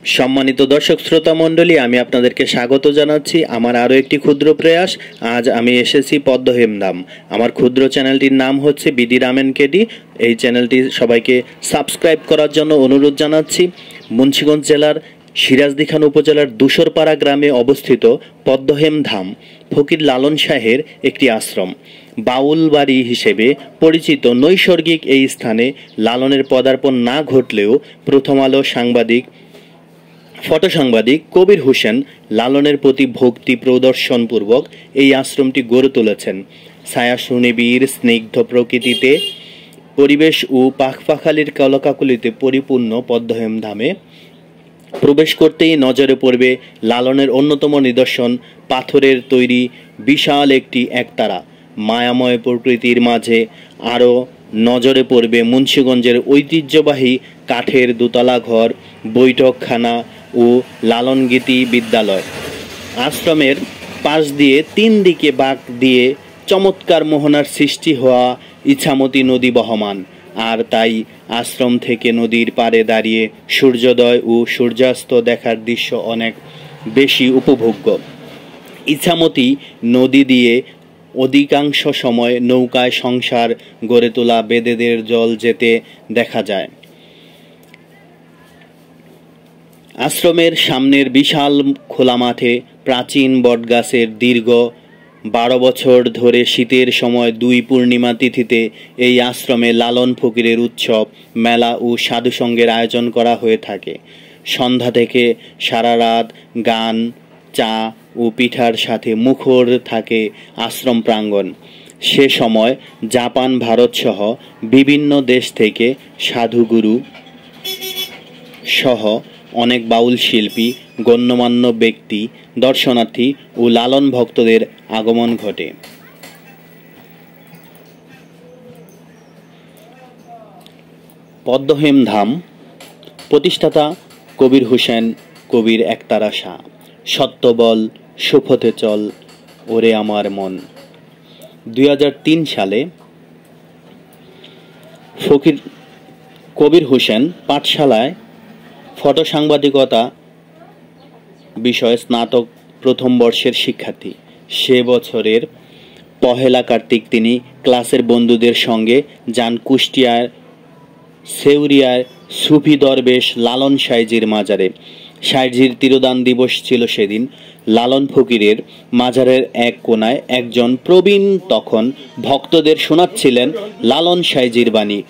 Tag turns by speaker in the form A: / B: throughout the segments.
A: সম্মানিত দর্শক শ্রোতা মণ্ডলী, আমি আপনাদেরকে স্বাগত জানাচ্ছি আমার আরও একটি ক্ষুদ্র প্রয়াস। আজ আমি এসেছি পদ্মহেমধাম। আমার ক্ষুদ্র চ্যানেলটির নাম হচ্ছে বিডি রামেন কেডি। এই চ্যানেলটি সবাইকে সাবস্ক্রাইব করার জন্য অনুরোধ জানাচ্ছি। মুন্সিগঞ্জ জেলার সিরাজদিখান উপজেলার দুশরপাড়া গ্রামে অবস্থিত পদ্মহেমধাম ফকির লালন শাহের একটি আশ্রম। বাউল বাড়ি হিসেবে পরিচিত নৈসর্গিক এই স্থানে লালনের পদার্পণ না ঘটলেও প্রথম আলো ফটো সাংবাদিক কবির হোসেন লালনের প্রতি ভক্তি প্রদর্শনপূর্বক এই আশ্রমটি গড়ে তুলেছেন। ছায়া সুনিবিড় স্নিগ্ধ প্রকৃতিতে পরিবেশ ও পাখপাখালির কলকাকলিতে পরিপূর্ণ পদ্মহেমধামে প্রবেশ করতেই নজরে পড়বে লালনের অন্যতম নিদর্শন পাথরের তৈরি বিশাল একটি একতারা। মায়াময় প্রকৃতির মাঝে আরও নজরে পড়বে মুন্সিগঞ্জের ঐতিহ্যবাহী কাঠের দোতলা ঘর, বৈঠকখানা ও লালনগীতি বিদ্যালয়। আশ্রমের পাশ দিয়ে তিন দিকে বাঁক দিয়ে চমৎকার মোহনার সৃষ্টি হওয়া ইছামতি নদী বহমান, আর তাই আশ্রম থেকে নদীর পাড়ে দাঁড়িয়ে সূর্যোদয় ও সূর্যাস্ত দেখার দৃশ্য অনেক বেশি উপভোগ্য। ইছামতি নদী দিয়ে অধিকাংশ সময় নৌকায় সংসার গড়ে তোলা বেদেদের জল যেতে দেখা যায়। আশ্রমের সামনের বিশাল খোলা মাঠে প্রাচীন বটগাছের দীর্ঘ 12 বছর ধরে শীতের সময় 2 পূর্ণিমা তিথিতে এই আশ্রমে লালন ফকিরের উৎসব, মেলা ও সাধুসঙ্গের আয়োজন করা হয়ে থাকে। সন্ধ্যা থেকে সারা রাত গান, চা ও পিঠার সাথে মুখর থাকে আশ্রম প্রাঙ্গণ। সে সময় জাপান, ভারত সহ বিভিন্ন দেশ থেকে সাধুগুরু সহ অনেক বাউল শিল্পী, গণ্যমান্য ব্যক্তি, দর্শনার্থী ও লালন ভক্তদের আগমন ঘটে। পদ্মহেমধাম প্রতিষ্ঠাতা কবির হোসেন, কবির একতারা শাহ। সত্যবল সুপথে চল ওরে আমার মন। 2003 সালে কবির হোসেন পাঠশালায় ফটো সাংবাদিকতা বিষয়ে স্নাতক প্রথম বর্ষের শিক্ষার্থী। সে বছরের 1 কার্তিক তিনি ক্লাসের বন্ধুদের সঙ্গে যান কুষ্টিয়ার সেউরিয়ায় সুফি দরবেশ লালন সাইজির মাজারে। সাইজির তিরোদান দিবস ছিল সেদিন। লালন ফকিরের মাজারের এক কোনায় একজন প্রবীণ তখন ভক্তদের শোনাচ্ছিলেন লালন সাইজির বাণী।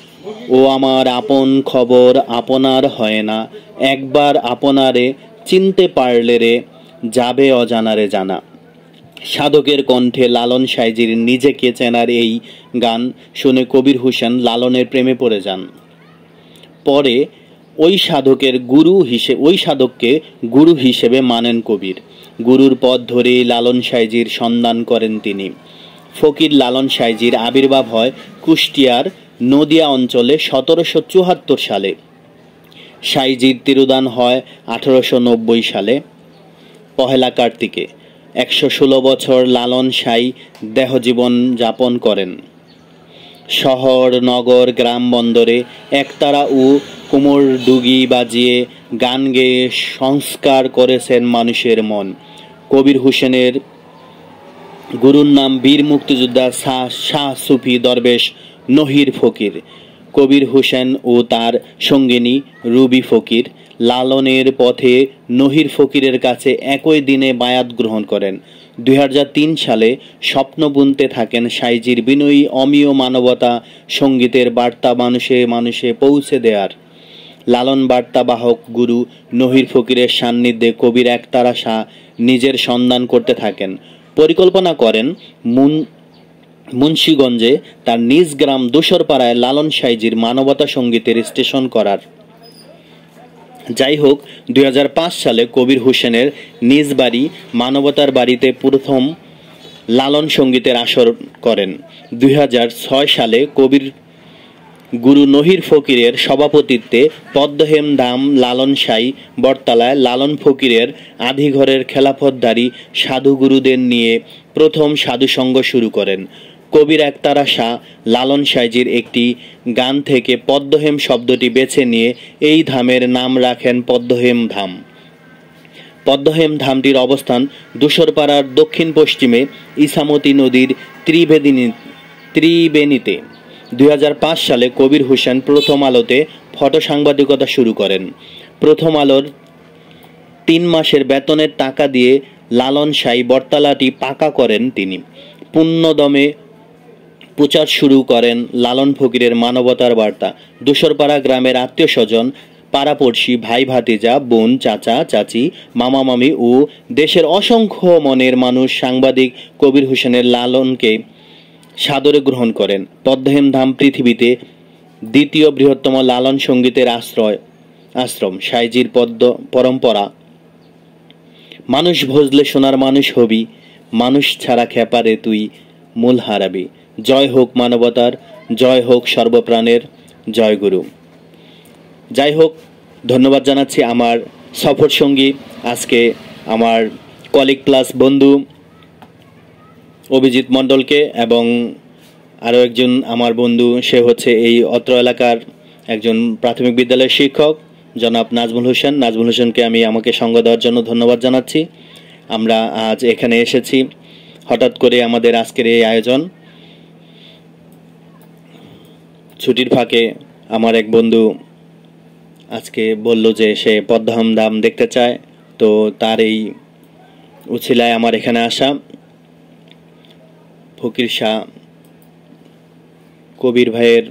A: ও আমার আপন খবর আপনার হয় না, একবার আপনারে চিনতে পারলে রে যাবে অজানারে জানা। সাধকের কণ্ঠে লালন সাইজির নিজেকে চেনার এই গান শুনে কবির হোসেন লালনের প্রেমে পড়ে যান। পরে ওই সাধককে গুরু হিসেবে মানেন কবির। গুরুর পথ ধরে লালন সাইজির সন্ধান করেন তিনি। ফকির লালন সাইজির আবির্ভাব হয় কুষ্টিয়ার নদিয়া অঞ্চলে 1774 সালে। সাইজির তিরোদান হয় 1890 সালে 1 কার্তিকে। 116 বছর লালন সাই দেহজীবন যাপন করেন। শহর, নগর, গ্রাম, বন্দরে একতারা ও কুমোরডুগি বাজিয়ে গান গেয়ে সংস্কার করেছেন মানুষের মন। কবির হোসেনের গুরুর নাম বীর মুক্তিযোদ্ধা শাহ সুফি দরবেশ নহির ফকির। কবির হোসেন ও তার সঙ্গিনী রুবি ফকির লালনের পথে নহির ফকিরের কাছে একই দিনে বায়াত গ্রহণ করেন। 2003 সালে স্বপ্ন বুনতে থাকেন সাইজির বিনয়ী অমীয় মানবতা সঙ্গীতের বার্তা মানুষে মানুষে পৌঁছে দেয়ার। লালন বার্তাবাহক গুরু নহির ফকিরের সান্নিধ্যে কবির একতারা শাহ নিজের সন্ধান করতে থাকেন। পরিকল্পনা করেন মুন্সিগঞ্জে তার নিজ গ্রাম দুশরপাড়ায় লালন সাইজির মানবতা সঙ্গীতের স্টেশন করার। যাই হোক, 2005 সালে কবির হোসেনের নিজ বাড়ি মানবতার বাড়িতে প্রথম লালন সঙ্গীতের আসর করেন। 2006 সালে কবির গুরু নহির ফকিরের সভাপতিত্বে পদ্মহেমধাম লালন সাই বটতলায় লালন ফকিরের আধিঘরের খেলাফতধারী সাধুগুরুদের নিয়ে প্রথম সাধুসঙ্গ শুরু করেন। কবির একতারা শাহ লালন সাইজির একটি গান থেকে পদ্মহেম শব্দটি বেছে নিয়ে এই ধামের নাম রাখেন পদ্মহেম ধাম। পদ্মহেম ধামটির অবস্থান ধূসরপাড়ার দক্ষিণ পশ্চিমে ইছামতি নদীর ত্রিবেণীতে। 2005 সালে কবির হোসেন প্রথম আলোতে ফটো সাংবাদিকতা শুরু করেন। প্রথম আলোর 3 মাসের বেতনের টাকা দিয়ে লালন সাই বটতলাটি পাকা করেন তিনি। পুণ্যদমে প্রচার শুরু করেন লালন ফকিরের মানবতার বার্তা। ধূসরপাড়া গ্রামের আত্মীয় স্বজন, পাড়াপড়শি, ভাই ভাতিজা, বোন, চাচা চাচি, মামা মামি ও দেশের অসংখ্য মনের মানুষ সাংবাদিক কবির হোসেনের লালনকে সাদরে গ্রহণ করেন। পদ্মহেম ধাম পৃথিবীতে দ্বিতীয় বৃহত্তম লালন সঙ্গীতের আশ্রম। সাইজির পদ্ম পরম্পরা, মানুষ ভজলে সোনার মানুষ হবি, মানুষ ছাড়া খেপারে তুই মূল হারাবি। জয় হোক মানবতার, জয় হোক সর্বপ্রাণের, জয় গুরু। যাই হোক, ধন্যবাদ জানাচ্ছি আমার সফর সঙ্গী, আজকে আমার কলিগ প্লাস বন্ধু অভিজিৎ মণ্ডলকে, এবং আরও একজন আমার বন্ধু, সে হচ্ছে এই অত্র এলাকার একজন প্রাথমিক বিদ্যালয়ের শিক্ষক জনাব নাজমুল হোসেন। নাজমুল হোসেনকে আমি আমাকে সঙ্গ দেওয়ার জন্য ধন্যবাদ জানাচ্ছি। আমরা আজ এখানে এসেছি, হঠাৎ করে আমাদের আজকের এই আয়োজন। ছুটির ফাঁকে আমার এক বন্ধু আজকে বলল যে সে পদ্মহেম ধাম দেখতে চায়, তো তার এই উছিলায় আমার এখানে আসা। ফকির শাহ কবির ভাইয়ের